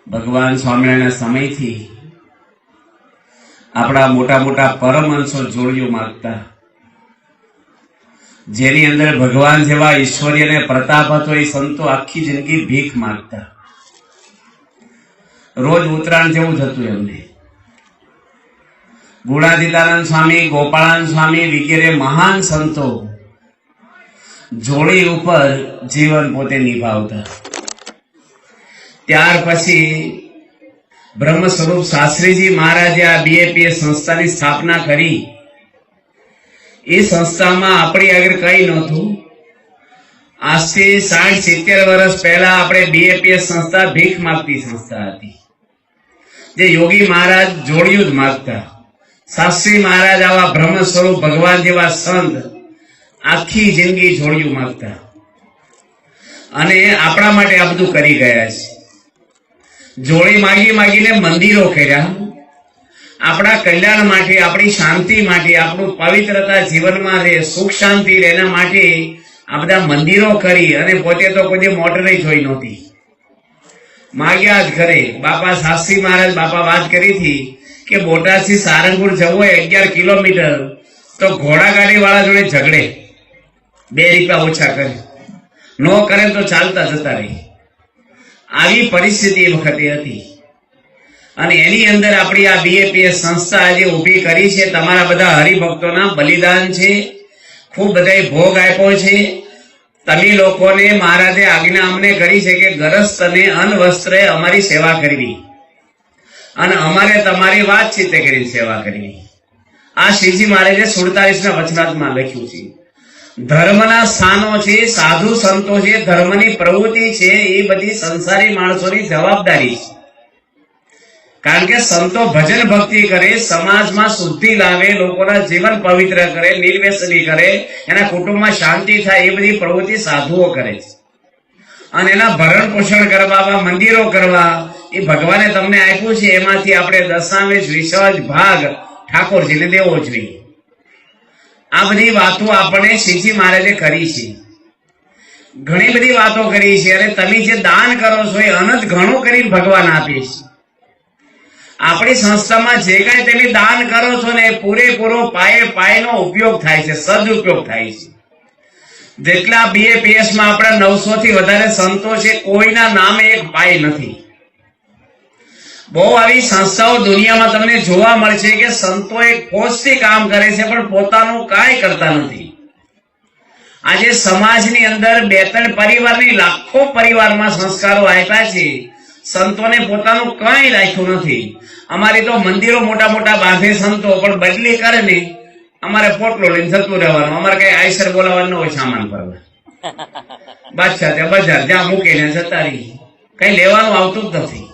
ભગવાન સ્વામિનારાયણના સમયથી આપણા મોટા મોટા પરમહંસો જોડીઓ માગતા, જેની અંદર ભગવાન જેવા ઈશ્વરીય અને પ્રતાપ હતો એ સંતો આખી જિંદગી ભીખ માગતા. રોજ ઉત્તરાયણ જેવું થતું એમને. ગુણાતીતાનંદ સ્વામી, ગોપાળાનંદ સ્વામી વગેરે મહાન સંતો જોડી ઉપર જીવન પોતે નિભાવતા. ત્યાર પછી બ્રહ્મ સ્વરૂપ શાસ્ત્રીજી મહારાજે આ BAPS સંસ્થાની સ્થાપના કરી. એ સંસ્થામાં આપણી આગળ કઈ નહોતું. આજથી 60-70 વર્ષ પહેલા આપણે BAPS સંસ્થા ભીખ માગતી સંસ્થા હતી, જે યોગી મહારાજ જોડિયું જ માગતા. શાસ્ત્રી મહારાજ આવા બ્રહ્મ સ્વરૂપ ભગવાન જેવા સંત આખી જિંદગી જોડિયું માગતા, અને આપણા માટે આ બધું કરી ગયા છે. જોડી માગી માગીને મંદિરો કર્યા. આપણા કલ્યાણ માટે, આપણી શાંતિ માટે, આપણું પવિત્રતા જીવનમાં રહે, સુખ શાંતિ રહે, એના માટે આ બધા મંદિરો કરી. અને પોતે તો કોઈ મોટરે જોઈ નહોતી, માગ્યા જ ઘરે. બાપા શાસ્ત્રી મહારાજ બાપા વાત કરી હતી કે બોટાદથી સારંગપુર જવું હોય 11 કિલોમીટર તો ઘોડાગાડી વાળા જોડે ઝઘડે, 2 રૂપિયા ઓછા કરે, નો કરે તો ચાલતા જતા રહી. આવી પરિસ્થિતિ એ વખતે હતી. અને એની અંદર આપણી આ BAPS સંસ્થા આજે ઉભી કરી છે. તમારા બધા હરિભક્તોના બલિદાન છે, ખૂબ બધાએ ભોગ આપ્યો છે. તમે લોકોને મહારાજે આજ્ઞા અમને કરી છે કે ગરસ્તને અન્ન વસ્ત્રે અમારી સેવા કરવી, અને અમારે તમારી વાતચીત કરી સેવા કરવી. આ શ્રીજી મહારાજે 47ના વચનાત્મા લખ્યું છે. ધર્મના સ્થાનો છે, સાધુ સંતો છે, ધર્મની પ્રવૃત્તિ છે, એ બધી સંસારી માણસોની જવાબદારી છે. કારણ કે સંતો ભજન ભક્તિ કરે, સમાજમાં શુદ્ધિ લાવે, લોકોના જીવન પવિત્ર કરે, નિર્વ્યસની કરે, એના કુટુંબમાં શાંતિ થાય, એ બધી પ્રવૃત્તિ સાધુઓ કરે છે. અને એના ભરણ પોષણ કરવા, મંદિરો કરવા, એ ભગવાને તમને આપ્યું છે. એમાંથી આપણે દશાંશ વિસર્જ ભાગ ઠાકોરજીને દેવો જોઈએ. આ બધી વાતો આપણે શ્રીજી મહારાજે કરી છે. ઘણી બધી વાતો કરી છે. અને તમે જે દાન કરો છો એ અનંત ઘણું કરીને ભગવાન આપે છે. આપણી સંસ્થામાં જે કાંઈ તમે દાન કરો છો ને, પૂરેપૂરો પાયનો ઉપયોગ થાય છે, સદુપયોગ થાય છે. જેટલા BAPS માં આપણા 900 થી વધારે સંતો છે, કોઈના નામે એક પાય નથી. બહુ આવી સંસ્થાઓ દુનિયામાં તમને જોવા મળશે કે સંતો એક ફોજથી કામ કરે છે, પણ પોતાનું કાંઈ કરતા નથી. આજે સમાજની અંદર 2-3 પરિવારની લાખો પરિવારમાં સંસ્કારો આપ્યા છે, સંતોને પોતાનું કંઈ રાખ્યું નથી. અમારી તો મંદિરો મોટા મોટા બાંધે સંતો, પણ બદલી કરે ને અમારે પોટલો લઈને જતું રહેવાનું. અમારે કઈ આયસર બોલાવવાનું હોય સામાન ભરવા, બાદશાહ ત્યાં બજાર જ્યાં મૂકીને જતા રહી, કઈ લેવાનું આવતું જ નથી.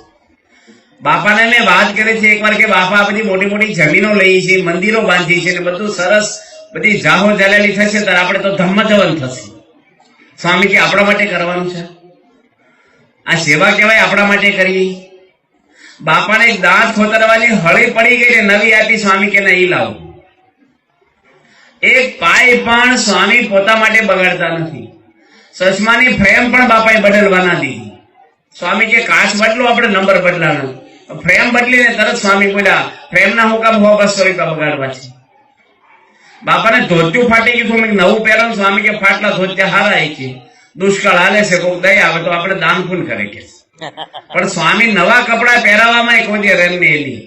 બાપાને મેં વાત કરી છે એકવાર કે બાપા બધી મોટી મોટી જમીનો લઈ છે, મંદિરો બાંધી છે, ને બધું સરસ, બધી જાહો જલેલી થશે ત્યારે આપણે તો ધમ્મજવન થશે. સ્વામી કે આપણા માટે કરવાનું છે, આ સેવા કહેવાય, આપણા માટે કરીએ. બાપાને એક દાંત ખોતરવાની હળી પડી ગઈ, નવી આપી. સ્વામી કે નહીં લાવો. એક પાય પણ સ્વામી પોતા માટે બગાડતા નથી. ચશ્માની ફ્રેમ પણ બાપાએ બદલવાના દીધી. સ્વામી કે કાચ બદલો, આપણે નંબર બદલાનો. ફ્રેમ બદલીને તરત સ્વામી બોલ્યા, ફ્રેમના હું કામ 100-200 રૂપિયા બગાડવા છે. બાપાને ધોતિયું ફાટી ગયું, નવું પહેરો. સ્વામી કે ફાટલા ધોતિયા હારા છે, દુષ્કાળ હાલે છે, કોઈક દયા આવે તો આપણે દાન પુણ્ય કરે કે. પણ સ્વામી નવા કપડા પહેરાવામાં કોઈ રેમ નહીં.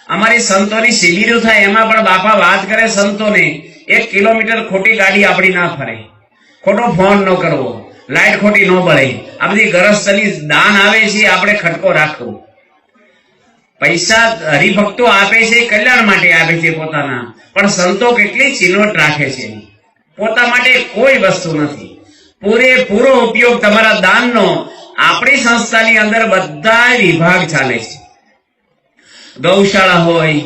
અમારી સંતોની શિબિરો થાય એમાં પણ બાપા વાત કરે સંતોને, 1 કિલોમીટર ખોટી ગાડી આપણી ના ફરે, ખોટો ફોન ન કરવો, લાઈટ ખોટી ન બળે. આ બધી ગરજની દાન આવે છે, આપણે ખટકો રાખવો. પૈસા હરિભક્તો આપે છે, કલ્યાણ માટે આપે છે પોતાના, પણ સંતો કેટલી ચીનવટ રાખે છે. પોતા માટે કોઈ વસ્તુ નથી. પૂરેપૂરો ઉપયોગ તમારા દાનનો. આપણી સંસ્થાની અંદર બધા વિભાગ ચાલે છે. ગૌશાળા હોય,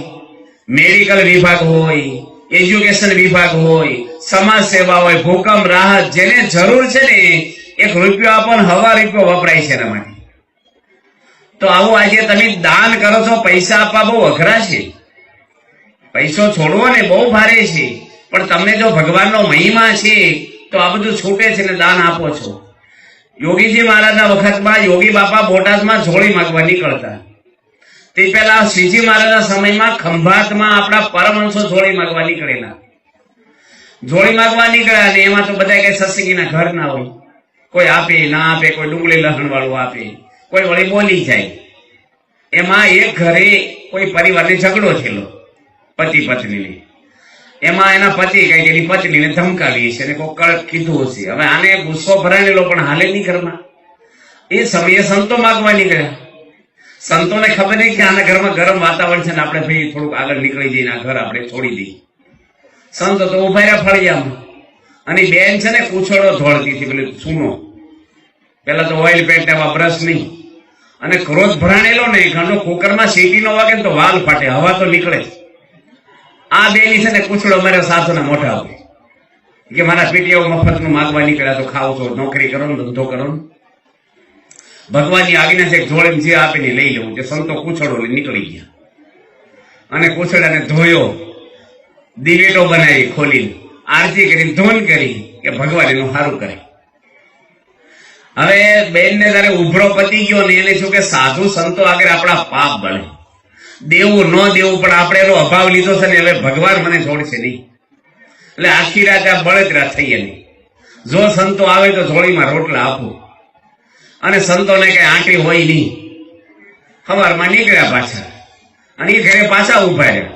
મેડિકલ વિભાગ હોય, એજ્યુકેશન વિભાગ હોય, સમાજ સેવા હોય, ભૂકંપ રાહત, જેને જરૂર છે ને 1 રૂપિયો આપો ને 1.5 રૂપિયો વપરાય છે એના માટે. તો આવું આજે તમે દાન કરો છો, પૈસા આપવા બહુ અઘરા છે. પૈસો છોડવો ને બહુ ભારે છે, પણ તમને જો ભગવાનનો મહિમા છે તો આ બધું છૂટે છે ને દાન આપો છો. યોગીજી મહારાજના વખતમાં યોગી બાપા બોટાદમાં જોડી માંગવા નીકળતા. તે પહેલા શ્રીજી મહારાજના સમયમાં ખંભાતમાં આપણા પરમહંસો જોડી માંગવા નીકળેલા. જોડી માંગવા નીકળ્યા અને એમાં તો બધા કઈ સત્સંગીના ઘર ના હોય, કોઈ આપે ના આપે, કોઈ ડુંગળી લસણ વાળું આપે, કોઈ વળી બોલી જાય. એમાં એક ઘરે કોઈ પરિવારને ઝઘડો થયેલો પતિ પત્નીને. એમાં એના પતિ કઈ એની પત્નીને ધમકાવી છે અને કોઈ કડક કીધું હશે. હવે આને ગુસ્સો ભરાયેલો પણ હાલે નહીં ઘરમાં. એ સમયે સંતો માગવા નીકળ્યા. સંતોને ખબર નહીં કે આના ઘરમાં ગરમ વાતાવરણ છે ને આપણે ભાઈ થોડુંક આગળ નીકળી જઈને આ ઘર આપણે છોડી દઈએ. સંતો તો ઉભા રહ્યા ફળિયામાં અને બેન છે ને કૂછડો ધોળતી હતી, પેલી સૂનો. પેલા તો ઓઇલ પેન્ટ એવા બ્રશ નહીં અને ક્રોધ ભરાણેલો ને ઘરનો કુકરમાં સીટી નો વાગે તો વાલ ફાટે, હવા તો નીકળે. આ બેની છે ને કૂછડો મારા સાસુના મોઢા આવે કે મારા પીટીઓ મફતનું માગવા નીકળ્યા તો ખાવ છો, નોકરી કરો ને ધંધો કરો ને. ભગવાનની આજ્ઞા છે જોડે જે આપે ને લઈ લેવું. જે સંતો કૂછડો લઈ નીકળી ગયા અને કૂછડાને ધોયો, દિવેટો બનાવી ખોલીને આરતી કરી ધોન કરી કે ભગવાન એનું સારું કરે. હવે બેનને જયારે ઉભરો પતી ગયો ને એને શું કે સાધુ સંતો આગળ આપણા પાપ બને, દેવું ન દેવું પણ આપણે એનો અભાવ લીધો છે ને હવે ભગવાન મને છોડશે નહીં. એટલે આખી રાત આ બળતરા થઈ નહીં. જો સંતો આવે તો જોડીમાં રોટલા આપો અને સંતોને કઈ આંટી હોય નહીં. સવારમાં નીકળ્યા પાછા અને એ ઘરે પાછા ઉભા રહ્યા.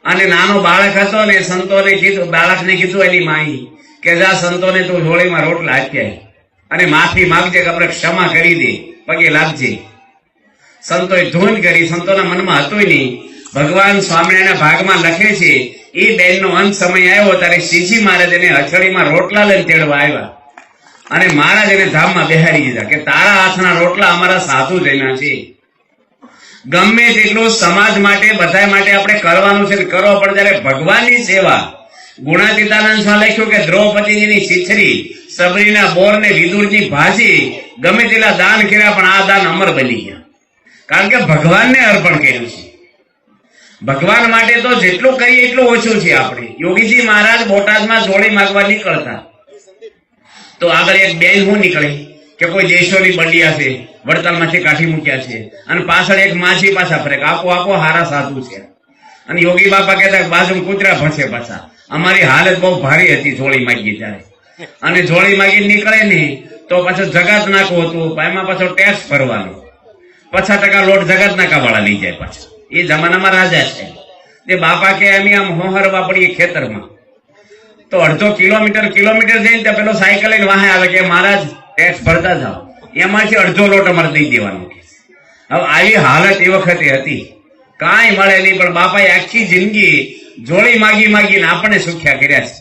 અને નાનો બાળક હતો ને સંતોને કીધું, બાળકને કીધું એની માઈ કે જા સંતોને તું જોડીમાં રોટલા આપ્યા અને માફી માંગજે કે આપણે ક્ષમા કરી દે, પગે લાગજે. સંતોએ ધૂન કરી. સંતોના મનમાં હતું નહીં. ભગવાન સ્વામિનારાયણના ભાગમાં લખે છે એ બેનનો અંત સમય આવ્યો ત્યારે શ્રીજી મહારાજ એને હથેળીમાં રોટલા લઈને તેડવા આવ્યા અને મહારાજ એને ધામમાં બેહારી દીધા કે તારા હાથના રોટલા અમારા સાધુ જઈના છે. ગમે તેટલું સમાજ માટે બધા માટે આપણે કરવાનું છે કરો, પણ જયારે ભગવાનની સેવા, ગુણાતીતાનંદ સ્વામી લખ્યું કે દ્રૌપદીજીની છીછરી, સબરીના બોર ને વિદુરની ભાજી, ગમે તેટલા દાન કર્યા પણ આ દાન અમર બની ગયા, કારણ કે ભગવાનને અર્પણ કર્યું છે. ભગવાન માટે તો જેટલું કરીએ એટલું ઓછું છે. આપણે યોગીજી મહારાજ બોટાદમાં જોડી માંગવા નીકળતા તો આગળ એક બેન હું નીકળે કે કોઈ દેશોની બંડિયા છે, વડતાલમાંથી કાઢી મૂક્યા છે અને પાછળ એક માછી પાછા ફરે આપો આપો હારા સાધુ છે. અને યોગી બાપા કહેતા બાજુ કૂતરા ભસે પાછા. અમારી હાલત બહુ ભારી હતી જોડી માંગી ત્યારે. અને જોડી માંગી નીકળે ને તો પાછું જગત નાખવું હતું, એમાં પાછો ટેક્સ ભરવાનો, 50% લોટ જગત નાકા વાળા લઈ જાય પાછા. એ જમાનામાં રાજા છે. તે બાપા કે એમ આમ હોહરવા પડીએ ખેતરમાં તો અડધો કિલોમીટર જઈને ત્યાં પેલો સાયકલ લઈને વાહે આવે કે મહારાજ ટેક્સ ભરતા જાઓ, એમાંથી અડધો લોટ અમારે દઈ દેવાનો. હવે આવી હાલત એ વખતે હતી, કાંઈ મળે નહીં. પણ બાપાએ આખી જિંદગી જોડી માગીને આપણને સુખ્યા કર્યા છે.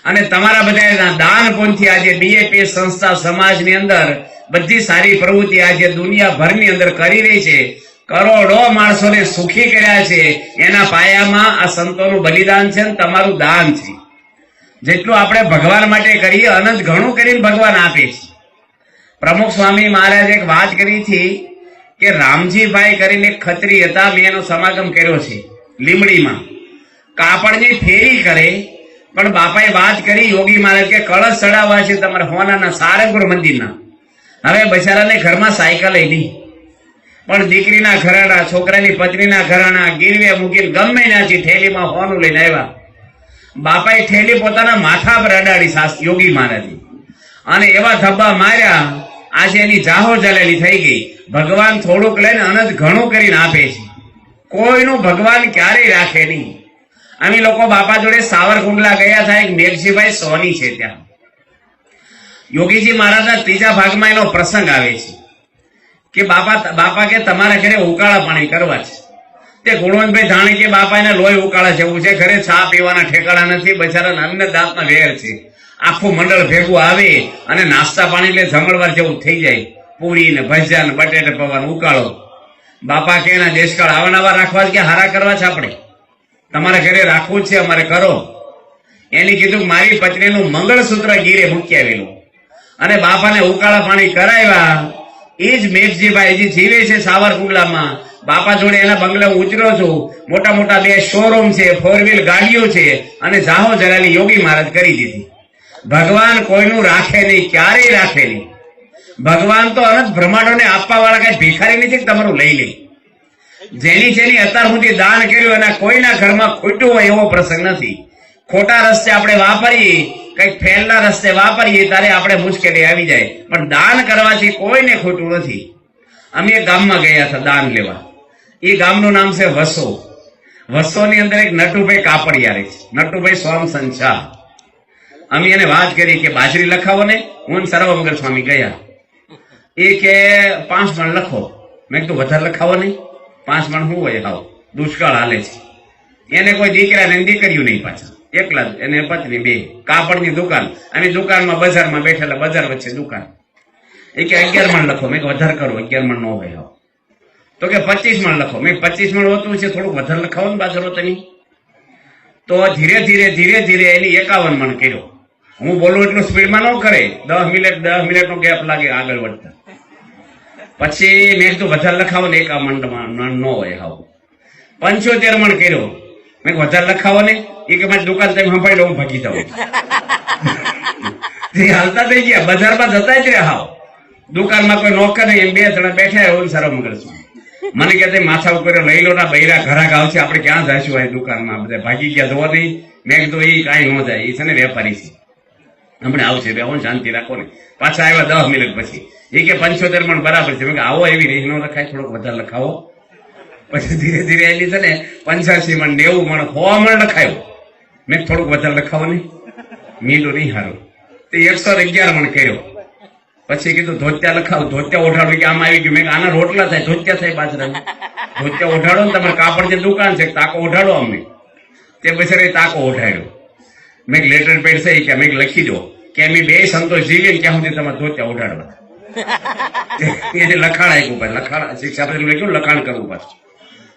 અને તમારા બધા દાન પુણ્યથી આજે બીએપીએસ સંસ્થા સમાજની અંદર બધી સારી પ્રવૃત્તિ આજે દુનિયાભરની અંદર કરી રહી છે. કરોડો માણસોને સુખી કર્યા છે. એના પાયામાં આ સંતોનું બલિદાન છે અને તમારું દાન છે. જેટલું આપણે ભગવાન માટે કરીએ અનંત ઘણું કરીને ભગવાન આપે છે. પ્રમુખ સ્વામી મહારાજે એક વાત કરી હતી કે રામજીભાઈ કરીને એક ખત્રી હતા, મેં એનો સમાગમ કર્યો છે લીમડીમાં. કાપડની ફેરી કરે પણ બાપાએ વાત કરી યોગી મહારાજ કે કળશ ચડાવવા છે તમારા હોનાના સારંગપુર મંદિરના. હવે બચારાને ઘરમાં સાયકલ નહીં, પણ દીકરીના ઘરાણા, છોકરાની પત્નીના ઘરાણા ગીરવે મૂકીને ગમે ત્યાંથી થેલીમાં હોનું લઈને આવ્યા. બાપાએ થેલી પોતાના માથા પર અડાડી યોગી મહારાજે અને એવા ધબ્બા માર્યા. આજે એની જાહો જલેલી થઈ ગઈ. ભગવાન થોડુંક લઈને અનંત ઘણું કરીને આપે છે. કોઈનું ભગવાન ક્યારેય રાખે નહીં. અમે લોકો બાપા જોડે સાવરકુંડલા ગયા હતા. એક મેઘજીભાઈ સોની છે, ત્યાં યોગીજી મહારાજના ત્રીજા ભાગમાં એનો પ્રસંગ આવે છે કે બાપા કે તમારા ઘરે ઉકાળા પાણી કરવા છે. તે ગુણવંતભાઈ જાણે કે બાપા એને લોહી ઉકાળા જેવું છે, ઘરે ચા પીવાના ઠેકાણા નથી, બચારા અન્નદાતના વેર છે. આખું મંડળ ભેગું આવે અને નાસ્તા પાણી એટલે જમણવાર જેવું થઈ જાય. પૂરી ને ભજીયા ને બટેટા પૌવાનો ઉકાળો. બાપા કે એના દેશકાળ આવાનાવા રાખવા કે હારા કરવા છે, આપણે તમારા ઘરે રાખવું છે, અમારે કરો. એની કીધું મારી પત્નીનું મંગળસૂત્ર ગીરે મૂકી આવેલું અને બાપાને ઉકાળા પાણી કરાવ્યા. એ જ મેઘજીભાઈ જે જીવે છે સાવરકુંડલામાં, બાપા જોડે એના બંગલે ઉતર્યો છું. મોટા મોટા 2 શોરૂમ છે, 4 વ્હીલ ગાડીઓ છે અને જાહો જલાલી યોગી મહારાજ કરી દીધી. ભગવાન કોઈનું રાખે નહીં, ક્યારેય રાખે નહીં. ભગવાન તો અનંત બ્રહ્માંડોને આપવા વાળા કઈ ભિખારી નથી કે તમારું લઈ લે. જેની અત્યાર સુધી દાન કર્યું એના કોઈના ઘરમાં ખોટું હોય એવો પ્રસંગ નથી. ખોટા રસ્તે આપણે વાપરીએ, કઈક ફેલના રસ્તે વાપરીએ ત્યારે આપણે મુશ્કેલી આવી જાય, પણ દાન કરવાથી કોઈને ખોટું નથી. અમે એક ગામમાં ગયા હતા દાન લેવા. એ ગામનું નામ છે વસો. વસોની અંદર એક નટુભાઈ કાપડિયા રહે છે, નટુભાઈ સ્વામસન શાહ. અમે એને વાત કરી કે બાજરી લખાવો ને. હું સર્વમંગલ સ્વામી ગયા. એ કે 5 મણ લખો. મેં કીધું વધારે લખાવો નહીં, 5 મણ શું હોય, હાવ દુષ્કાળ હાલે છે. એને કોઈ દીકરા ને દીકરીયું નહીં, પાછા એકલા જ, એને પત્ની 2. કાપડની દુકાન, અમે દુકાનમાં બજારમાં બેઠેલા, બજાર વચ્ચે દુકાન. એ કે 11 મણ લખો. મેં વધારે કરો, 11 મણ ન હોય. હાવ તો કે 25 મણ લખો. મેં 25 મણ હોતું છે, થોડુંક વધારે લખાવો ને બાજરો તમે. તો ધીરે ધીરે એની 51 મણ કર્યો. હું બોલું એટલું સ્પીડમાં ન કરે, 10 મિનિટનો ગેપ લાગે આગળ વધતા. પછી મેં કીધું વધારે લખાવો ને, 51 મણ ન હોય. હાવ 75 મણ કર્યો. મેં વધારે લખાવો ને. એ કે મારી દુકાન તમે સંભાળી લો, હું ભાગી જાઉં. હાલતા થઈ ગયા, બજારમાં જતા જ રહ્યા. હાવ દુકાનમાં કોઈ નોકર નહીં, 2 જણા બેઠા હોય. સારો મગર છું. મને કે માથા ઉપર લઈ લો ના, બૈરા ઘરાક આવશે, આપણે ક્યાં જઈશું આ દુકાનમાં, બધા ભાગી ગયા જોવા નહીં. મેં કીધું એ કાંઈ ન જાય, એ છે ને વેપારી છે, હમણાં આવશે, બેહો શાંતિ રાખો ને. પાછા આવ્યા 10 મિનિટ પછી. એ કે 75 મણ બરાબર છે. મેં આવો એવી રીત ન લખાય, થોડોક વધારે લખાવો. પછી ધીરે એની છે ને 85 મણ 90 મણ 100 મણ લખાયો. મેં થોડુંક વધારે લખાવો નહીં, મીંડું નહીં હારું. તે 111 મણ કર્યો. પછી કીધું ધોત્યા લખાવ, ધોત્યા ઓઢાડો. કે આમ આવી ગયું. મેં આના રોટલા થાય, ધોત્યા થાય બાજરા. ધોત્યા ઓઢાડો ને, તમારે કાપડ જે દુકાન છે, તાકો ઓઢાડો અમને. તે પછી તાકો ઓઢાડ્યો. મેં લેટર પેડ છે કે મેં લખી દો કે અમે 2 સંતોષ જીવીએ ને ત્યાં સુધી તમારે ધોત્યા ઓઢાડવા. એને લખાણ આપ્યું, પાછું લખાણ શિક્ષા લખ્યું, લખાણ કરવું પાછું.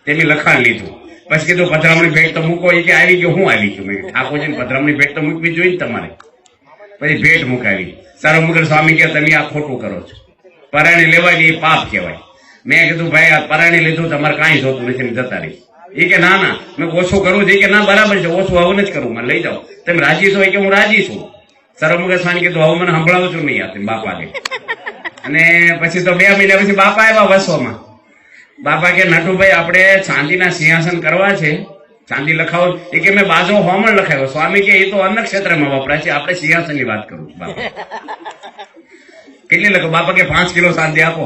તેની લખાણ લીધું. પછી કીધું પધરામણી ભેટ તો મૂકો. એ કે આવી ગયો. હું આવી ગયું. મેં ઠાકોરજીને પધરામણી ભેટ તો મૂકવી જોઈએ ને તમારે. પછી ભેટ મુકાવી. સારો મગર સ્વામી કે તમે આ ખોટું કરો છો, પરાણી લેવાય એ પાપ કહેવાય. મેં કીધું ભાઈ આ પરાણી લીધું, તમારે કાંઈ જોતું નથી, જતા રહી. એ કે ના મેં ઓછું કરવું છે. કે ના બરાબર છે, ઓછું આવું જ કરવું, મને લઈ જાઓ. તમે રાજી છો? કે હું રાજી છું. સારો મગર સ્વામી કીધું હવે મને સંભળાવું છું નહીં આ બાપાને. અને પછી તો 2 મહિના પછી બાપા આવ્યા વસોમાં. બાપા કે નટુભાઈ આપણે ચાંદીના સિંહાસન કરવા છે, ચાંદી લખાવો. એ કે મેં બાજુ હોમણ લખાયો. સ્વામી કે એ તો અન્ય ક્ષેત્રમાં વપરાય છે, આપણે સિંહાસન ની વાત કરું છું. બાપા કેટલી લખો? બાપા કે 5 કિલો ચાંદી આપો.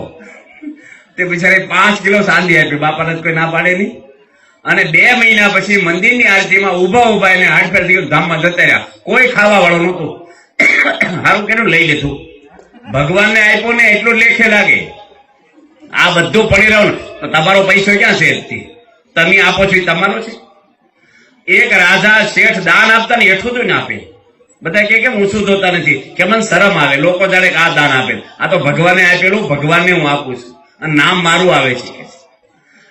તે બિચારે 5 કિલો ચાંદી આપી. બાપાને કોઈ ના પાડે નહીં. અને 2 મહિના પછી મંદિરની આરતીમાં ઉભા એને હાડફેર થઈ ધામમાં જતા રહ્યા. કોઈ ખાવા વાળો નહોતું. સારું કેનું લઈ લીધું. ભગવાનને આપ્યો ને એટલું લેખે લાગે. આ બધું પડી રહ્યું તો તમારો પૈસો ક્યાં છે? તમે આપો છો એ તમારો છે. એક રાજા શેઠ દાન આપતા ને એટલું તો ના આપે. બધા કે કેમ ઊંચું જોતા નથી? કે મને શરમ આવે, લોકો જાણે આ દાન આપે. આ તો ભગવાને આપેલું, ભગવાનને હું આપું છું અને નામ મારું આવે છે.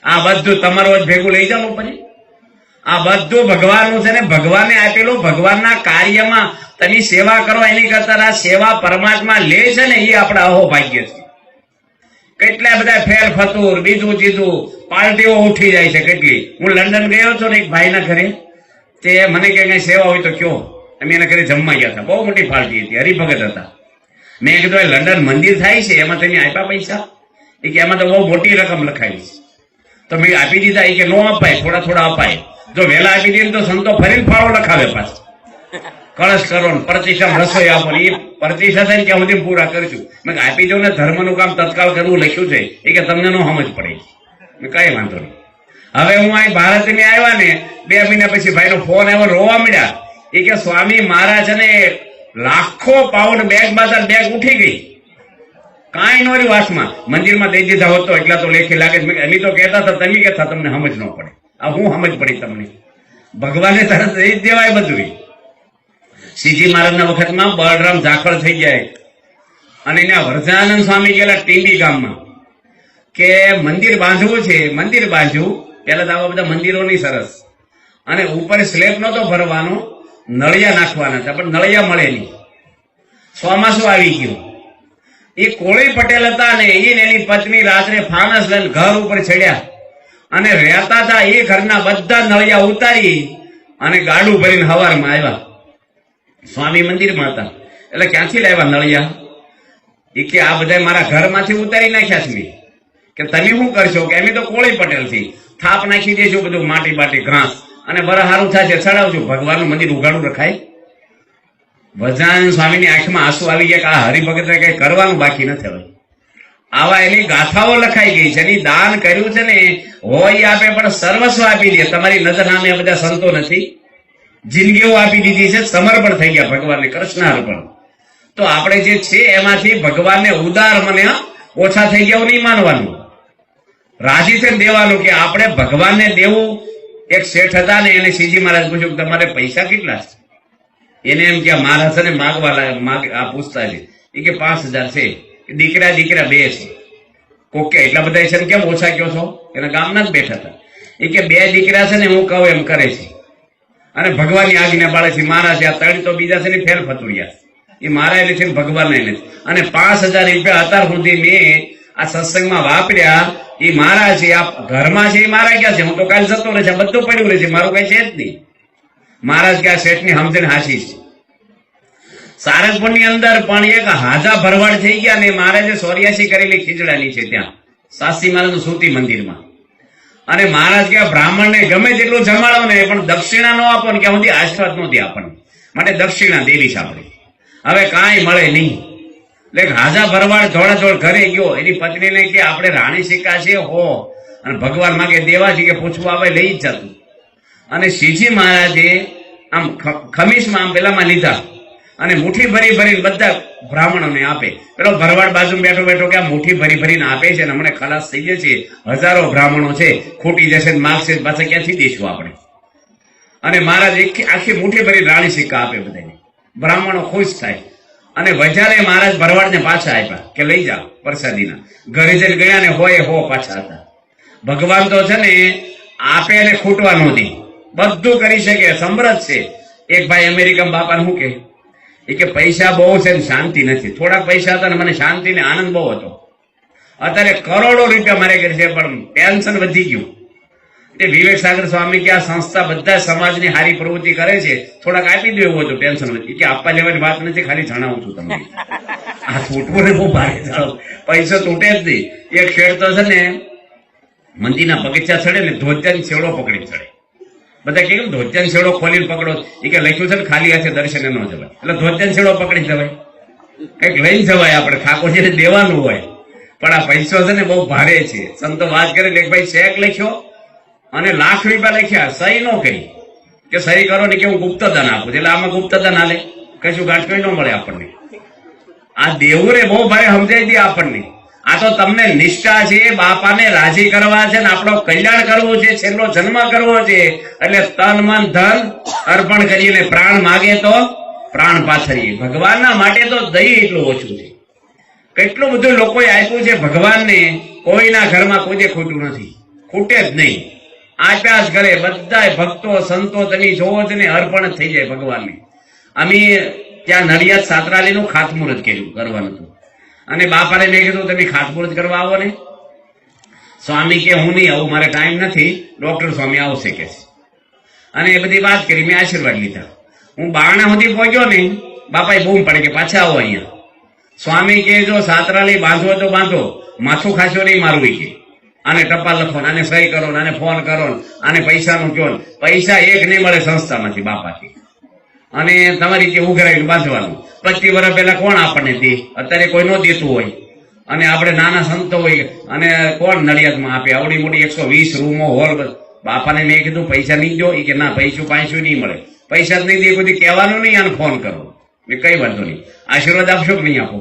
આ બધું તમારું જ ભેગું લઈ જાવ પછી. આ બધું ભગવાનનું છે ને, ભગવાને આપેલું. ભગવાનના કાર્યમાં તમે સેવા કરો એની કરતા સેવા પરમાત્મા લે છે ને, એ આપણા અહોભાગ્ય છે. કેટલા બધા ફેર ફતુર, બીજું ચીજું, પાર્ટીઓ ઉઠી જાય છે કેટલી. હું લંડન ગયો હતો ને એક ભાઈના ઘરે. તે મને કે કઈ સેવા હોય તો કયો. અમે એના ઘરે જમવા ગયા હતા. બહુ મોટી પાર્ટી હતી, હરિભગત હતા. મેં કીધું લંડન મંદિર થાય છે, એમાં તમે આપ્યા પૈસા? એ કે એમાં તો બહુ મોટી રકમ લખાવી છે. તો મેં આપી દીધા. એ કે નો અપાય, થોડા થોડા અપાય. જો વહેલા આપી દે તો સંતો ફરીને ફાળો લખાવે પાછો. કળશ કરો ને પ્રતિષ્ઠા રસોઈ આપો. એ પ્રતિષ્ઠા થાય ત્યાં સુધી પૂરા કરશું. મેં આપી દઉં ને, ધર્મનું કામ તત્કાળ કરવું લખ્યું છે. એ કે તમને નો સમજ પડે. મેં કઈ વાંધો નહીં. હવે હું અહીં ભારતને આવ્યા ને 2 મહિના પછી ભાઈનો ફોન આવ્યો, રોવા મળ્યા. એ કે સ્વામી મહારાજ ને લાખો પાઉન્ડ બેગ બાદ બેગ ઉઠી ગઈ. કાંઈ નો રહ્યું વાસમાં. મંદિરમાં દઈ દીધા હોત તો એટલા તો લેખે લાગે. એમ તો કહેતા હતા, તમે કહેતા તમને સમજ ન પડે. આ હું સમજ પડી તમને? ભગવાને તરત દઈ જ દેવાય બધું. શ્રીજી મહારાજના વખતમાં બળરામ ઝાખળ થઈ જાય અને ત્યાં વરદાનંદ સ્વામી ગયેલા ટીંબી ગામમાં કે મંદિર બાંધવું છે. મંદિર બાંધ્યું. પેલા તો આવા બધા મંદિરોની સરસ. અને ઉપર સ્લેબ નતો ભરવાનો, નળિયા નાખવાના હતા, પણ નળિયા મળે નહીં. ચોમાસું આવી ગયું. એ કોળી પટેલ હતા ને એની પત્ની રાત્રે ફાનસ લઈને ઘર ઉપર ચડ્યા અને રહેતા હતા. એ ઘરના બધા નળિયા ઉતારી અને ગાડું ભરીને હવારમાં આવ્યા. સ્વામી મંદિરમાં હતા. એટલે ક્યાંથી લાવ્યા નળિયા? એ કે આ બધા મારા ઘરમાંથી ઉતારી નાખ્યા છે મેં. કે તમે શું કરશો? કે અમે તો કોળી પટેલ થી થાપ નાખી દેશું બધું માટી બાટી ઘાસ અને બરા સારું થાય છે ચડાવજો. ભગવાનનું મંદિર ઉગાડું રખાય? વજરાનંદ સ્વામીની આંખમાં આંસુ આવી ગયા કે આ હરિભગત કઈ કરવાનું બાકી નથી હવે. આવા એની ગાથાઓ લખાઈ ગઈ છે. એની દાન કર્યું છે ને હોય આપે પણ સર્વસ્વ આપી દે. તમારી નજર સામે બધા સંતો નથી, જિંદગીઓ આપી દીધી છે, સમર્પણ થઈ ગયા ભગવાનને, કૃષ્ણ અર્પણ. તો આપણે જે છે એમાંથી ભગવાનને ઉદાર મને ઓછા થઈ ગયા નહીં માનવાનું, રાજી થઈને દેવાનું કે આપણે ભગવાનને દેવું. એક શેઠ હતા ને એને શ્રીજી મહારાજ પૂછ્યું કે તમારે પૈસા કેટલા છે? એને એમ કે મારા છે ને માગવા પૂછતા છે. એ કે 5,000 છે. દીકરા 2 છે. કોકે એટલા બધા છે ને કેમ ઓછા કયો છો? એના ગામના જ બેઠા હતા. એ કે 2 દીકરા છે ને હું કહું એમ કરે છે અને ભગવાનની આજ્ઞા પાડે છે. મારા છે આ 3 તો બીજા છે ને ફેર ફતુરિયા, એ મારા નથી ને ભગવાનને નથી. અને 5,000 રૂપિયા અત્યાર સુધી મેં આ સત્સંગમાં વાપર્યા એ મારા છે. આ ઘરમાં છે એ મારા ક્યાં છે? હું તો કાલ જતો રહે છે, બધું પડ્યું રહે છે, મારું કઈ છે જ નહીં. મહારાજ કે આ શેઠની સમજણ હાચી છે. સારંગપુર ની અંદર પણ એક હાજા ભરવાડ થઈ ગયા ને મહારાજે 84 કરેલી ખીજડાની છે ત્યાં સાસી મહારાજ સુતી મંદિરમાં. અને મહારાજ કે બ્રાહ્મણ ને ગમે તેટલું જમાડો ને પણ દક્ષિણા નો આપો ને ક્યાં સુધી આશીર્વાદ નો દે આપણને માટે દક્ષિણા દેવી સાંભળી. હવે કાંઈ મળે નહીં. એટલે હાજા ભરવાડ ધોળાધોળ ઘરે ગયો. એની પત્નીને કે આપણે રાણી સિક્કા છે હો અને ભગવાન માગે દેવા છે કે પૂછવા આવે લઈ જ જતું. અને શ્રીજી મહારાજે આમ ખમીસમાં આમ પેલામાં લીધા અને મુઠ્ઠી ભરી ભરીને બધા બ્રાહ્મણોને આપે. પેલો ભરવાડ બાજુ બેઠો બેઠો કે આ મુઠ્ઠી ભરી ભરીને આપે છે ને હમણાં ખલાસ થઈ જશે, હજારો બ્રાહ્મણો છે, ખૂટી જશે માગશે પાછા ક્યાંથી દઈશું આપણે. અને મહારાજ આખી મુઠ્ઠી ભરી રાણી સિક્કા આપે બધાને. બ્રાહ્મણો ખુશ થાય અને વજારે મહારાજ ભરવાડને પાછા આપ્યા કે લઈ જાઓ પ્રસાદીના. ઘરે જઈને ગયા ને હોય હો પાછા હતા. ભગવાન તો છે ને આપે અને ખૂટવા ન દે, બધું કરી શકે, સમૃદ્ધ છે. એક ભાઈ અમેરિકામાં બાપાને શું કે પૈસા બહુ છે ને શાંતિ નથી. થોડાક પૈસા હતા ને મને શાંતિ ને આનંદ બહુ હતો. અત્યારે કરોડો રૂપિયા મારે કરે છે પણ પેન્શન વધી ગયું. તે વિવેક સાગર સ્વામી કે આ સંસ્થા બધા સમાજની સારી પ્રવૃત્તિ કરે છે, થોડાક આપી દો એવું હતું પેન્શન વધી. કે આપવા લેવાની વાત નથી, ખાલી જણાવું છું તમને. આ તૂટવું ને બહુ ભારે ચાલો, પૈસો તૂટે જ નહીં. એક શેઠ તો છે ને મંદિરના પગથિયા ચડે ને ધોતિયાની છેડો પકડી ચડે. બધા કેમ ધોતિયાની છેડો ખોલીને પકડો? એ કે લખ્યું છે ને ખાલી હાથે દર્શને ન જવાય, એટલે ધોતિયાની છેડો પકડી જવાય, કઈક લઈ જવાય. આપણે ઠાકોરજીને દેવાનું હોય પણ આ પૈસો છે ને બહુ ભારે છે. સંતો વાત કરે કે ભાઈ ચેક લખ્યો અને લાખ રૂપિયા લખ્યા, સહી ન કરી કે સહી કરો ને કે હું ગુપ્તદાન આપું, એટલે આમાં ગુપ્તદાન હાલે? કશું ગાંઠ ન મળે આપણને. આ દેવું રે બહુ ભારે સમજાઈ દે આપણને. આ તો તમને નિષ્ઠા છે, બાપાને રાજી કરવા છે ને આપણો કલ્યાણ કરવું છે, છેલ્લો જન્મ કરવો છે. એટલે તન મન ધન અર્પણ કરીને પ્રાણ માગે તો પ્રાણ પાથરીએ. ભગવાનના માટે તો દહીં એટલું ઓછું છે. કેટલું બધું લોકોએ આપ્યું છે ભગવાનને. કોઈના ઘરમાં કોઈ ખોટું નથી, ખૂટે જ નહીં. આપ્યા જ કરે બધા ભક્તો સંતો તમે જોવો જ ને અર્પણ થઈ જાય ભગવાનને. અમે ત્યાં નડિયાદ સાતરાલીનું ખાતમુહૂર્ત કર્યું કરવાનું હતું અને બાપાને મેં કીધું તમે ખાતમુહૂર્ત કરવા આવો ને. સ્વામી કે હું નહીં આવું, મારે ટાઈમ નથી, ડોક્ટર સ્વામી આવશે કે. અને એ બધી વાત કરી, મેં આશીર્વાદ લીધા. હું બારણા સુધી પહોંચ્યો ને બાપાએ બૂમ પડે કે પાછા આવો અહીંયા. સ્વામી કે જો સાતરાલી બાંધવો તો બાંધો, માથું ખાશો નહીં મારું કે. આને ટપાલ લખો, આને સહી કરો, આને ફોન કરો, આને પૈસાનું કયો. પૈસા એક નહીં મળે સંસ્થામાંથી બાપાથી. અને તમારી રીતે ઉઘરાવીને બાંધવાનું. 25 વર્ષ પહેલા કોણ આપણને દે? અત્યારે કોઈ ન દેતું હોય. અને આપણે નાના સંતો હોય અને કોણ નડિયાદમાં આપે? આવડી મોટી 120 રૂમો હોલ. બાપાને મેં કીધું પૈસા નહીં દો? એ કે ના પૈસું નહીં મળે. પૈસા જ નહીં દે કોઈ કહેવાનું નહીં, આને ફોન કરો. મેં કઈ વાંધો નહીં, આશીર્વાદ આપશો કે નહીં આપો?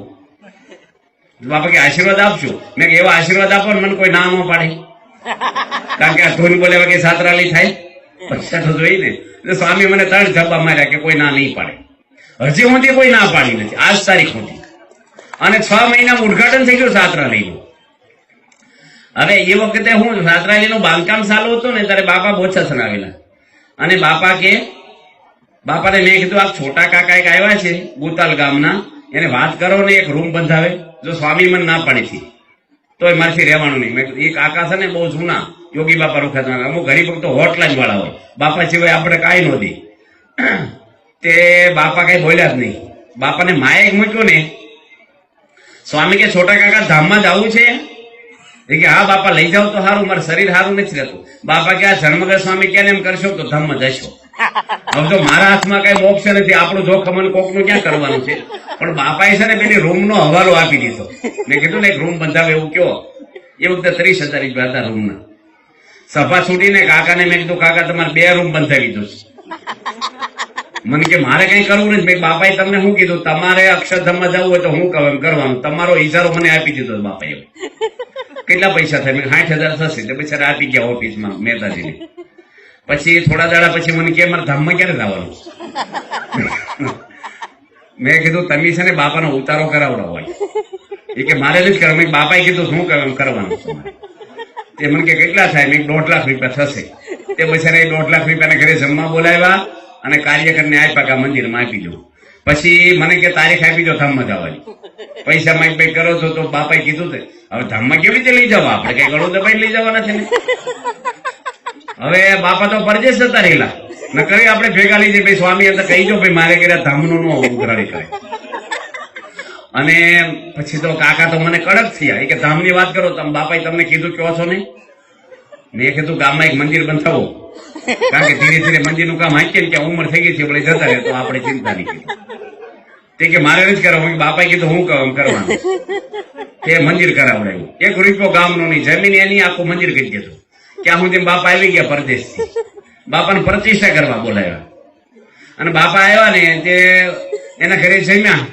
બાપા કે આશીર્વાદ આપશો. મેં કે એવા આશીર્વાદ આપો ને મને કોઈ ના ન પાડે, કારણ કે આ ધૂન બોલે કે સાતરાલી થાય, પૈસા તો જોઈ ને. એટલે સ્વામી મને 3 ધબ્બા માર્યા કે કોઈ ના નહીં પાડે. હજી સુધી કોઈ ના પાડી નથી આજ તારીખ સુધી. અને 6 મહિનામાં ઉદઘાટન થઈ ગયું સાતરાલીનું. હવે એ વખતે હું સાતરાલીનું બાંધકામ ચાલુ હતું ને ત્યારે બાપા બોચાસણ આવેલા. અને બાપાને મેં કીધું આ છોટા કાકા એક આવ્યા છે ગુતાલ ગામના, એને વાત કરો ને એક રૂમ બંધાવે. જો સ્વામી મને ના પાડી હતી તો મારથી રહેવાનું નહીં. મેં કીધું એ કાકા છે ને બહુ જૂના યોગી બાપા રોખાતા, અમુક ગરીબ તો હોટલાઇન વાળા હોય, બાપા સિવાય આપણે કાંઈ ન દે. તે બાપા કઈ બોલ્યા જ નહીં. બાપાને માયક મૂક્યો ને, સ્વામી કે છોટા કાકા ધામમાં જવું છે? એ કે હા બાપા લઈ જાઓ તો સારું, મારું શરીર સારું નથી રહેતું. બાપા કે આ ધર્મગર સ્વામી ક્યાં એમ કરશો તો ધામમાં જશો. હવે તો મારા હાથમાં કઈ મોક્ષ નથી, આપણું જોખમ અને કોકનું ક્યાં કરવાનું છે. પણ બાપાએ છે ને પેલી રૂમ નો હવાલો આપી દીધો. મેં કીધું ને એક રૂમ બંધાવે એવું કયો. એ વખતે 30,000 રૂપિયા હતા રૂમના. સભા છૂટીને કાકાને મેં કીધું કાકા તમારે 2 રૂમ બંધાવી દો. મને કે મારે કઈ કરવું નથી. બાપાએ તમને શું કીધું? તમારે અક્ષરધામમાં જવું હોય તો હું કહું એમ કરવાનું. તમારો ઈશારો મને આપી દીધો બાપાએ. કેટલા પૈસા થાય? 60,000 થશે. તો બિચારા આપી ગયા ઓફિસમાં મહેતાજીને. પછી થોડા દાડા પછી મને કે મારે ધામમાં ક્યારે જવાનું? મેં કીધું તમે છે ને બાપાનો ઉતારો કરાવડાવો. એ કે મારે નથી કરવાનું. બાપાએ કીધું શું કરવાનું છે? તે મને કે કેટલા થાય? મેં 1.5 લાખ રૂપિયા થશે. તે બિચારા 1.5 લાખ રૂપિયાના ઘરે જમવા બોલાવ્યા અને કાર્યકરને આપ્યા કે મંદિરમાં આપી દો. પછી મને કે તારીખ આપી દો ધામમાં જવાની. પૈસા માઇક કરો છો તો બાપાએ કીધું હવે ધામમાં કેવી રીતે લઈ જવા? આપણે કઈ ગળું દબાઈ લઈ જવાના છે ને. હવે બાપા તો પરદેશ જતા રહેલા ન કરી આપણે ભેગા લઈ જઈએ. સ્વામી અંદર કહી દો ભાઈ મારે કર્યા ધામનું નો ઉઘરાણી કરે. અને પછી તો કાકા તો મને કડક થયા. કે ધામની વાત કરો તમે, બાપાએ તમને કીધું કહો છો ને? મેં કીધું ગામમાં એક મંદિર બંધાવો, કારણ કે ધીરે ધીરે મંદિરનું કામ હાંચે ને ઉંમર થઈ ગઈ છે આપણે જતા રહે તો આપણે ચિંતા નહીં. તે કે મારે નથી કરવાનું. બાપાએ કીધું હું કહું કરવાનું. તે મંદિર કરાવડાવ્યું. 1 રૂપિયો ગામનો નહીં, જમીન એની આખું મંદિર કરી દીધું. ક્યાં સુધી બાપા આવી ગયા પરદેશથી. બાપાને પ્રતિષ્ઠા કરવા બોલાવ્યા અને બાપા આવ્યા ને તે એના ઘરે જમ્યા.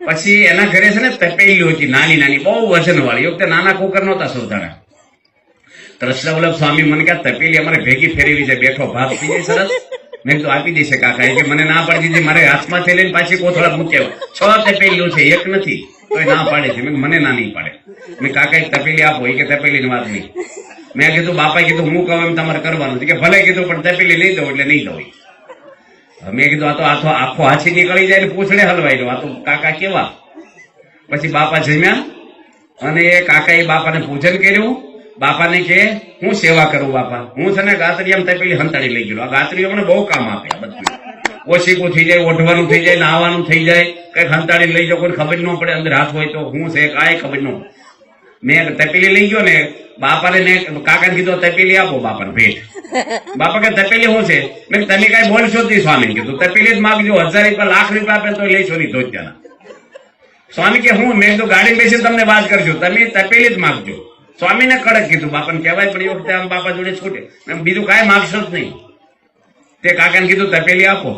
પછી એના ઘરે છે ને તપેલી હતી નાની નાની, બહુ વજન વાળી. એ વખતે નાના કુકર નહોતા શોધાણા. કૃષ્ણવલ્લભ સ્વામી મને કે તપેલી અમારે ભેગી ફેરવી છે, બેઠો ભાત થઈ જાય સરસ. મેં તો આપી દેશે કાકા. એ કે મને ના પાડી દીધી. મારે હાથમાંથી લઈને પાછી કોથળા મૂક્યા. 6 તપેલીઓ છે, એક નથી. તો ના પાડે છે. મને ના નહીં પાડે. મેં કાકા એક તપેલી આપો. એ કે તપેલીની વાત નહીં. મેં કીધું બાપાએ કીધું હું કહું એમ તમારે કરવાનું છે. કે ભલે કીધું પણ તપેલી નહીં દઉં એટલે નહીં દઉં. મેં કીધું આ તો આખો હાથી નીકળી જાય ને પૂછડે હલવાઈ દો. આ તો કાકા કેવા. પછી બાપા જમ્યા અને કાકાએ બાપાને પૂજન કર્યું. બાપાને કે હું સેવા કરું બાપા. હું છે ને ગાત્રીયામ તપેલી હંતાડી લઈ ગયો. આ ગાત્રીઓ મને બહુ કામ આપે. આ બધું ઓશીકું થઈ જાય, ઓઢવાનું થઈ જાય, નાહવાનું થઈ જાય, કઈક હંતાડી લઈ જાઓ, કોઈ ખબર ન પડે અંદર હાથ હોય તો હું છે કાંઈ ખબર ન. મેં તપેલી લઈ ગયો ને બાપાને કાકાને કીધું તપેલી આપો બાપાને ભેટ. બાપા કે તપેલી શું છે? મેં તમે કઈ બોલશો જ નહીં. સ્વામી કીધું તપેલી જ માગજો. 1000 રૂપિયા લાખ રૂપિયા આપે તો લઈશો નહીં ધોત્યાના. સ્વામી કે હું? મેં તો ગાડી બેસીને તમને વાત કરજો, તમે તપેલી જ માગજો. સ્વામીને કડક કીધું. બાપાને કહેવાય પણ એ વખતે આમ બાપા જોડે છૂટે. બીજું કાંઈ માગશો જ નહીં. તે કાકાને કીધું તપેલી આપો.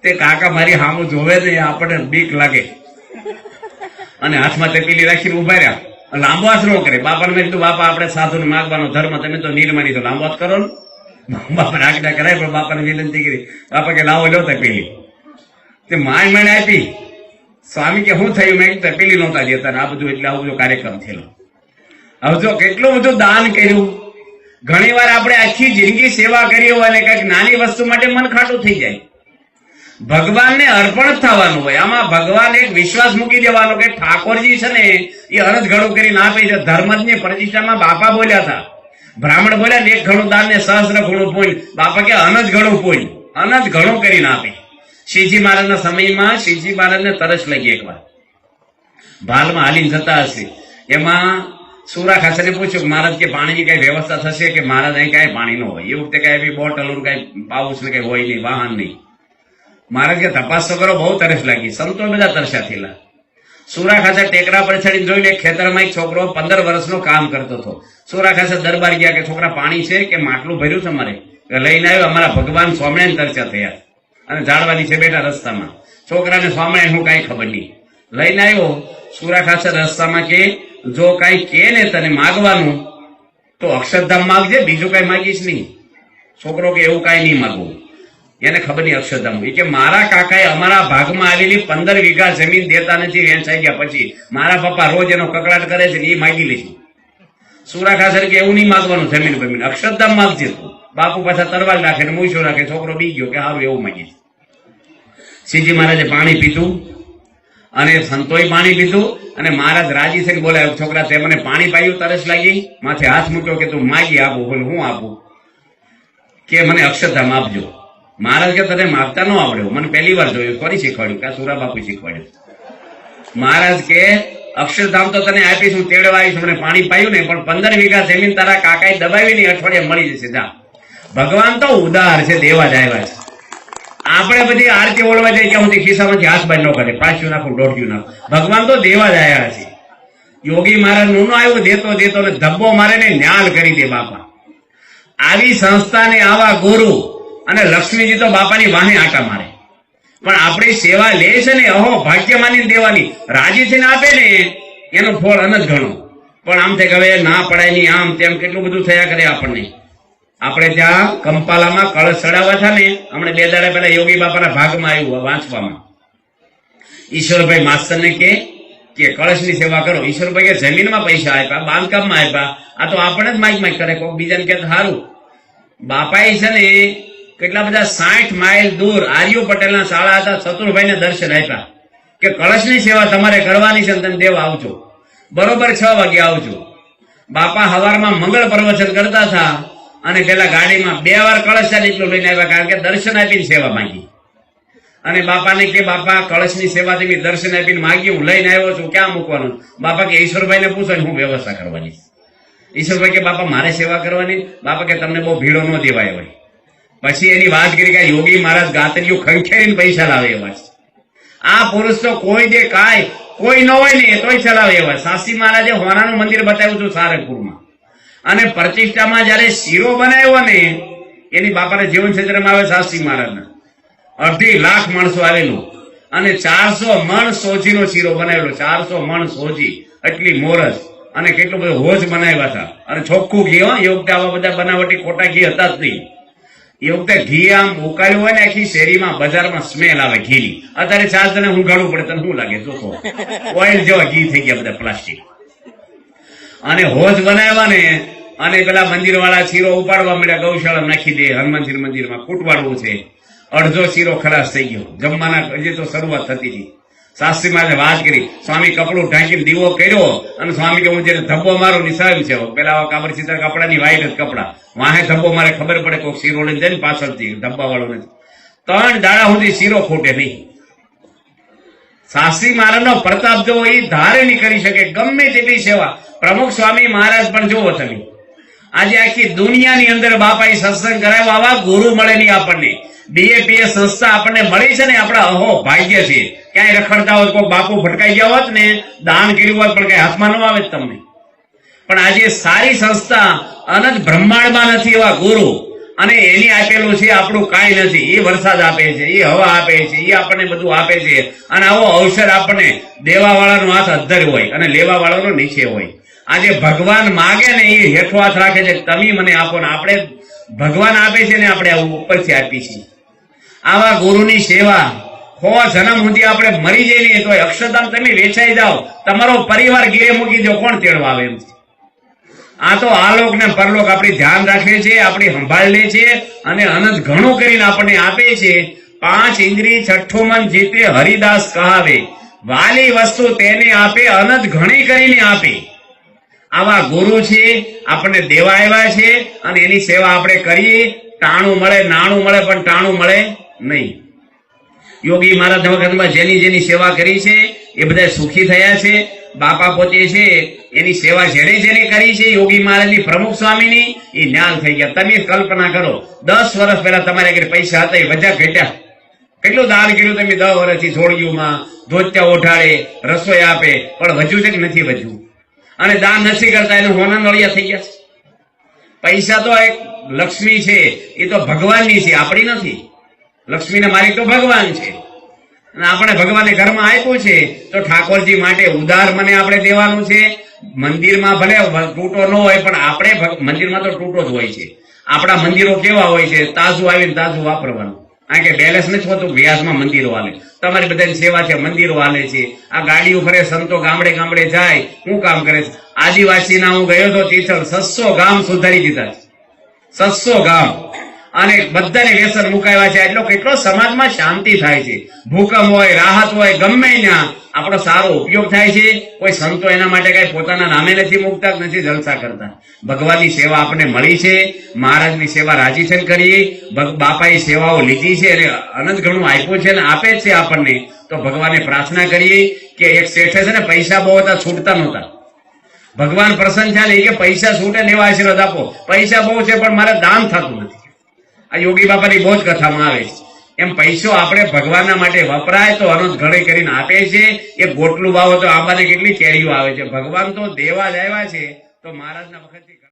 તે કાકા મારી સામું જોવે ને આપણને બીક લાગે અને હાથમાં તપેલી રાખીને ઉભા રહ્યા. લાંબો હાથ ન કરે. બાપાને મેં કીધું બાપા આપણે સાધુને માગવાનો ધર્મ, તમે તો નિર્માની તો લાંબો હાથ કરો ને. બાપાને આજ્ઞા કરાય પણ બાપાને વિનંતી કરી. બાપા કે લાવો લો તપેલી. તે માય મને આપી. સ્વામી કે શું થયું? મેં તપેલી નહોતા દેતા. આ બધું એટલે આવું બધું કાર્યક્રમ થયેલો. હવે જો કેટલું બધું દાન કર્યું. ઘણી વાર આપણે આખી જિંદગી સેવા કરી હોય અને કઈક નાની વસ્તુ માટે મન ખાટું થઈ જાય. ભગવાનને અર્પણ જ થવાનું હોય. આમાં ભગવાન એક વિશ્વાસ મૂકી દેવાનો કે ઠાકોરજી છે ને એ અનંત ઘણું કરીને આપે છે. ધર્મની પ્રતિષ્ઠામાં બાપા બોલ્યા હતા, બ્રાહ્મણ બોલ્યા ને 1 ઘણું દાન ને સહસ્ર ઘણું પુણ્ય. બાપા કે અનંત ઘણું પુણ્ય, અનંત ઘણું કરીને આપે. શ્રીજી મહારાજના સમયમાં શ્રીજી મહારાજને તરસ લાગી. એકવાર ભાલમાં હાલીને જતા હશે. એમાં સુરા ખાસને પૂછ્યું કે મહારાજ કે પાણીની કઈ વ્યવસ્થા થશે? કે મહારાજ અહીં કઈ પાણી ન હોય. એ વખતે કઈ બોટલ કઈ પાઉસ ને કઈ હોય નહીં, વાહન નહીં. મહારાજ કે તપાસ તો કરો, બહુ તરસ લાગી. સંતો બધા તરસ્યા થયેલા. સુરા ખાસા ટેકરા પર ચડીને જોઈને ખેતરમાં એક છોકરો 15 વર્ષનો કામ કરતો હતો. સુરા ખાસા દરબાર ગયા કે છોકરા પાણી છે કે માટલું ભર્યું છે મારે? લઈને આવ્યો. અમારા ભગવાન સ્વામિનારાયણ તરસ્યા થયા અને ઝાડવાની છે બેઠા રસ્તામાં. છોકરાને સ્વામિનારાયણ હું કઈ ખબર નહીં. લઈને આવ્યો. સુરા ખાસા રસ્તામાં કે જો કઈ કે ને તને માગવાનું તો અક્ષરધામ માગજે, બીજું કઈ માગીશ નહીં. છોકરો કે એવું કઈ નહીં માગવું. એને ખબર નહીં અક્ષરધામ. એ કે મારા કાકાએ અમારા ભાગમાં આવેલી 15 વીઘા જમીન દેતા નથી, વેચાઈ ગયા પછી મારા પપ્પા રોજ એનો કકડાટ કરે છે ને એ માગી લેશે. સુરા ખાસર કે એવું નહીં માગવાનું જમીન બમીન, અક્ષરધામ માગજે તું. બાપુ પાછા તરવાલ રાખે ને મૂછો રાખે. છોકરો બી ગયો કે સારું એવું માગીશ. શ્રીજી મહારાજે પાણી પીધું અને સંતોય પાણી પીધું અને મહારાજ રાજી થઈને બોલાયો, છોકરા તે મને પાણી પાયું, તરસ લાગી, માથે હાથ મૂક્યો કે તું માગી આપું. બોલે હું આપું? કે મને અક્ષરધામ આપજો. મહારાજ કે તને માગતા ન આવડ્યું, મને પહેલી વાર જોયું, કોની શીખવાડ્યું? કે સુરા બાપુ શીખવાડ્યું. મહારાજ કે અક્ષરધામ તો તને આપીશ, હું તેડવા આવીશ, મને પાણી પાયું ને, પણ 15 વીઘા જમીન તારા કાકાએ દબાવી નહીં, અઠવાડિયે મળી જશે. જા, ભગવાન તો ઉદાર છે, દેવા જ આવ્યા છે. આપણે બધી આરતી ઓળવા જાય ત્યાં સુધી ખિસ્સામાંથી હાથ બાર ન કરે, 5 નાખું 1.5 નાખું. ભગવાન તો દેવા જ આવ્યા છે. યોગી મહારાજ નું આવ્યું, દેતો દેતો ને ધબ્બો મારે ને ન્યાલ કરી દે બાપા. આવી સંસ્થાને આવા ગુરુ અને લક્ષ્મીજી તો બાપાની વાહે આટા મારે, પણ આપણી સેવા લે છે ને, અહો ભાગ્ય માની દેવાની, રાજી થઈને આપે ને એનો ફળ અનંત ઘણો. પણ આમ થાય કે હવે ના પડાય નહીં, આમ તેમ કેટલું બધું થયા કરે આપણને. આપણે ત્યાં કંપાલામાં કળશ ચડાવવા હતા ને, હમણાં 2 દાડા પહેલા યોગી બાપાના ભાગમાં આવ્યું વાંચવામાં. ઈશ્વરભાઈ માસ્તરને કે કળશની સેવા કરો. ઈશ્વરભાઈ કે જમીનમાં પૈસા આપ્યા, બાંધકામમાં આપ્યા, આ તો આપણે જ માઇક કરે, કોઈ બીજાને કે સારું. બાપાએ છે ને કેટલા બધા 60 માઇલ દૂર આર્યો પટેલના શાળા હતા, શત્રુભાઈને દર્શન આપ્યા કે કળશની સેવા તમારે કરવાની છે, તમે દેવા આવજો, બરોબર 6 વાગે આવજો. બાપા હવારમાં મંગળ પ્રવચન કરતા હતા અને પેલા ગાડીમાં 2 વાર કળશ એટલું લઈને આવ્યા, કારણ કે દર્શન આપીને સેવા માંગી. અને બાપાને કે બાપા કળશની સેવા તમે દર્શન આપીને માંગી, હું લઈને આવ્યો છું, ક્યાં મૂકવાનું? બાપા કે ઈશ્વરભાઈને પૂછો ને હું વ્યવસ્થા કરવાની. ઈશ્વરભાઈ કે બાપા મારે સેવા કરવાની? બાપા કે તમને બહુ ભીડો ન દેવાય હોય. પછી એની વાત કરી કે યોગી મહારાજ ગાતરીઓ ખંખેરીને પૈસા લાવે એવા છે. આ પુરુષ તો કોઈ જે કાંઈ કોઈ ન હોય ને એ તોય ચલાવે એવા. શાસ્ત્રી મહારાજે હોનાનું મંદિર બતાવ્યું હતું સારંગપુરમાં, અને પ્રતિષ્ઠામાં જયારે શીરો બનાવ્યો ને, એની બાપાને જીવન ક્ષેત્રમાં આવે શાસ્ત્રી મહારાજના 2.5 લાખ માણસો આવેલું, અને 400 મણ સોજીનો શીરો બનાવેલો. 400 મણ સોજી, એટલી મોરસ, અને કેટલું બધું હોજ બનાવ્યા હતા. અને ચોખ્ખું ઘી, એ વખતે આવા બધા બનાવટી ખોટા ઘી હતા જ નહીં. એ વખતે ઘી આમ ઉકાળ્યું હોય ને, આખી શેરીમાં બજારમાં સ્મેલ આવે ઘીની. અત્યારે 4 જણે ઊંઘાડવું પડે, તને શું લાગે? જોતો ઓઇલ જેવા ઘી થઈ ગયા બધા, પ્લાસ્ટિક. અને હોજ બનાવ્યા ને, અને પેલા મંદિર વાળા શીરો ઉપાડવા મળ્યા, ગૌશાળા નાખી દે, હનુમાનજી મંદિરમાં ખૂટવાડવું છે. અડધો શીરો ખલાસ થઈ ગયો. જમવાના હજી તો શરૂઆત થતી હતી. શાસ્ત્રી મહારાજે વાત કરી, સ્વામી કપડું ઢાંકીને દીવો કર્યો, અને સ્વામી કે હું જેને ધબ્બો મારો નિશાન છે, પેલા કાબર ચિત્ર કપડાની વાઈટ જ કપડા, વાહે ધબ્બો મારે ખબર પડે કોઈક શીરો લઈને જાય ને પાછળથી, ધબ્બા વાળો નથી. 3 દાડા સુધી શીરો ખૂટે નહીં. શાસ્ત્રી મહારાજનો પ્રતાપ જોવો, એ ધારે નહીં કરી શકે ગમે તેટલી સેવા. પ્રમુખ સ્વામી મહારાજ પણ જોવો તમે, આજે આખી દુનિયાની અંદર બાપાએ સત્સંગ કરાવ્યો, આવા ગુરુ મળે નહીં આપણને. બીએપીએસ સંસ્થા આપણને મળી છે ને, આપણા અહો ભાગ્ય છે. ક્યાંય રખડતા હોત, કોઈ બાપુ ભટકાઈ ગયા હોત ને, દાન કર્યું હોત, પણ કઈ હાથમાં ન આવે તમને. પણ આજે સારી સંસ્થા અનંત બ્રહ્માંડમાં નથી એવા ગુરુ, અને એની આપેલું છે, આપણું કાંઈ નથી. એ વરસાદ આપે છે, એ હવા આપે છે, એ આપણને બધું આપે છે. અને આવો અવસર આપણને દેવા વાળાનો હાથ અદ્ધર હોય અને લેવા વાળાનો નીચે હોય. આજે ભગવાન માગે ને, એ હેઠો હાથ રાખે છે, તમે મને આપો ને. આપણે ભગવાન આપે છે ને, આપણે આવું ઉપરથી આપી છીએ. આવા ગુરુની સેવા 100 જન્મ સુધી આપણે મરી જઈએ ને, તો અક્ષરધામ તમે વેચાઈ જાઓ, તમારો પરિવાર ઘેરે મૂકી દો, કોણ તેડવા આવે એમ છે. આ તો આલોક ને પરલોક આપણી ધ્યાન રાખે છે, આપણી સંભાળ લે છે, અને અનંત ઘણું કરીને આપણને આપે છે. 5 ઇન્દ્રિય 6ઠું મન જીતે હરિદાસ કહાવે, વાલી વસ્તુ તેને આપે, અનંત ઘણી કરીને આપે. આવા ગુરુ છે, આપણને દેવા આવ્યા છે, અને એની સેવા આપણે કરીએ. ટાણું મળે, નાણું મળે, પણ ટાણું મળે નહીં. યોગી મહારાજ વખતમાં જેની સેવા કરી છે એ બધા સુખી થયા છે. બાપા પોતે છે, એની સેવા જેને કરી છે યોગી મહારાજની, પ્રમુખ સ્વામીની, એ ન્યાલ થઈ ગયા. તમે કલ્પના કરો, 10 વર્ષ પહેલા તમારે આગળ પૈસા હતા, એ વજા ઘટ્યા. કેટલું દાન કર્યું તમે 10 વર્ષથી? છોડીઓમાં ધોત્યા ઓઢાડે, રસોઈ આપે, પણ વધ્યું છે કે નથી વધ્યું? અને દાન નથી કરતા એને હોના નળિયા થઈ ગયા. પૈસા તો એક લક્ષ્મી છે, એ તો ભગવાનની છે, આપણી નથી. લક્ષ્મીના માલિક તો ભગવાન છે, અને આપણે ભગવાને ઘરમાં આપ્યું છે, તો ઠાકોરજી માટે ઉદાર મને આપણે દેવાનું છે. મંદિરમાં ભલે તૂટો ન હોય, પણ આપણે મંદિરમાં તો તૂટો જ હોય છે. આપણા મંદિરો કેવા હોય છે? તાજું આવીને તાજું વાપરવાનું. કારણ કે બેલેન્સ નથી હોતું, વ્યાજમાં મંદિરો હાલે. તમારી બધાની સેવા છે, મંદિરો હાલે છે. આ ગાડીઓ ફરે, સંતો ગામડે ગામડે જાય, શું કામ કરે છે? આદિવાસીના હું ગયો હતો તીથલ, 600 ગામ સુધારી દીધા છે. 600 ગામ. અને બધાને વ્યસન મુકાવ્યા છે. એટલો કેટલો સમાજમાં શાંતિ થાય છે. ભૂકંપ હોય, રાહત હોય, ગમે ત્યાં આપણો સારો ઉપયોગ થાય છે. કોઈ સંતો એના માટે કઈ પોતાના નામે નથી મૂકતા, નથી જલસા કરતા. ભગવાનની સેવા આપણને મળી છે. મહારાજની સેવા રાજી થઈને કરીએ. બાપાએ સેવાઓ લીધી છે અને અનંત ઘણું આપ્યું છે અને આપે જ છે આપણને. તો ભગવાનને પ્રાર્થના કરીએ કે એક શેઠે છે ને પૈસા બહુ હતા, છૂટતા નહોતા. ભગવાન પ્રસન્ન થયા નહીં કે પૈસા છૂટે ને એવા આશીર્વાદ આપો. પૈસા બહુ છે પણ મારે દાન થતું નથી. આ યોગી બાપાની બહુ જ કથામાં આવે છે. એમ પૈસો આપણે ભગવાનના માટે વપરાય તો અનંત ઘડે કરીને આપે છે. એ ગોટલું ભાવ તો આંબાને કેટલી કેરીઓ આવે છે. ભગવાન તો દેવા જ આવ્યા છે. તો મહારાજના વખતથી